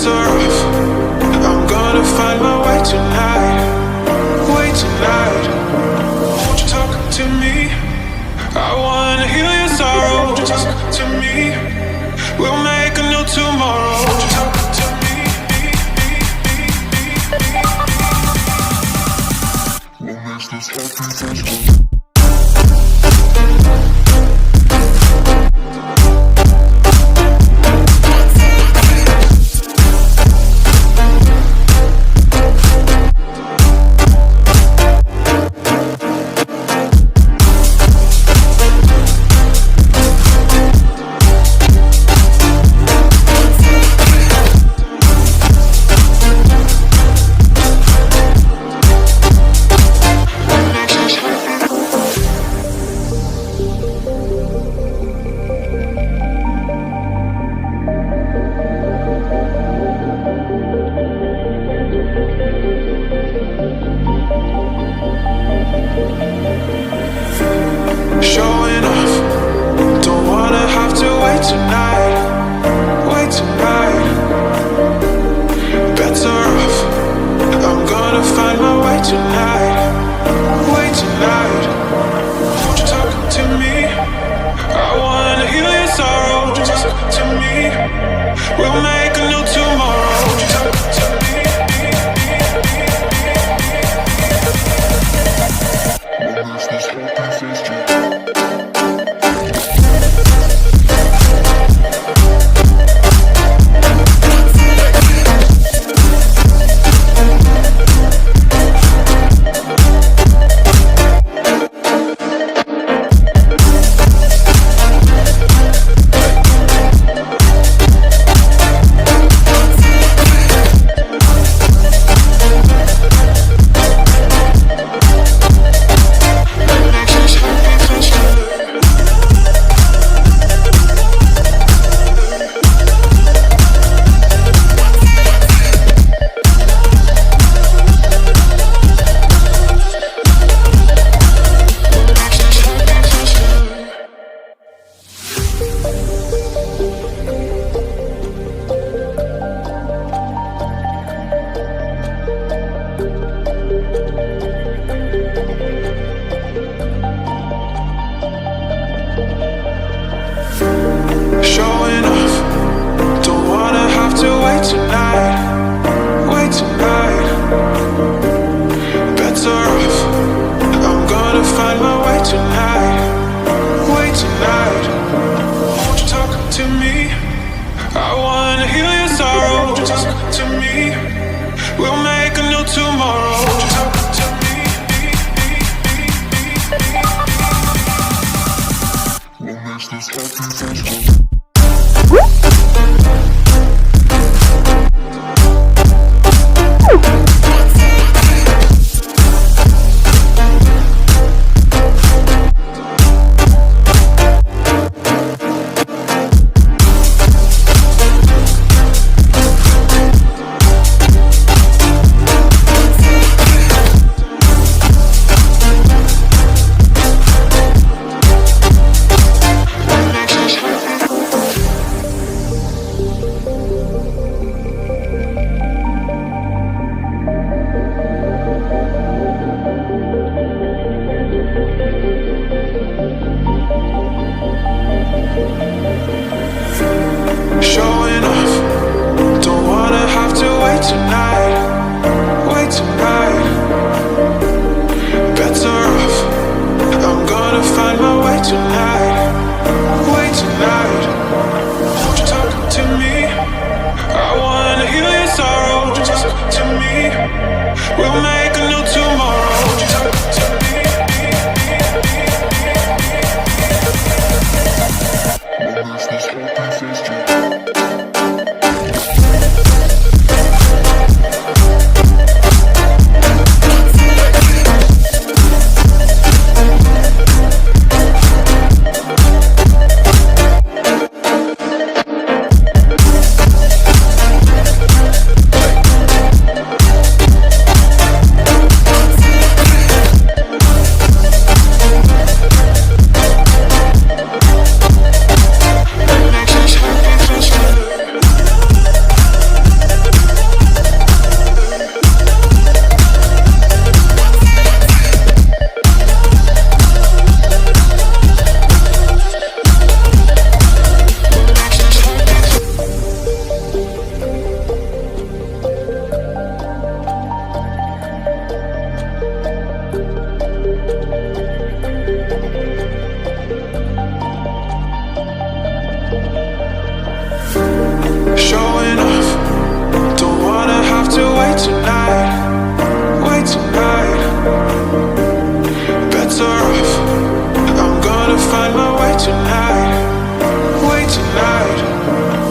Bets are off. I'm gonna find my way tonight. Way tonight. Won't you talk to me? I wanna heal your sorrow. Won't you talk to me? We'll make a new tomorrow. Won't you talk to me? What makes this happy face go? Showing off, don't wanna have to wait tonight. Wait tonight. Bets are off. I'm gonna find my way tonight. Way tonight. Won't you talk to me? I wanna heal your sorrow. Won't you talk to me? We'll make a new tomorrow. Won't you talk to me? What makes this happy face go? Showing off, don't wanna have to wait tonight. Wait tonight. Bets are off. I'm gonna find my way tonight. Wait tonight. Won't you talk to me? I wanna heal your sorrow. Won't you talk to me? We'll make a new tomorrow. Won't you talk to me? What makes this happy face go? Showing off, don't wanna have to wait tonight. Wait tonight. Bets are off. I'm gonna find my way tonight. Wait tonight. Won't you talk to me? I wanna heal your sorrow. Won't you talk to me? We'll make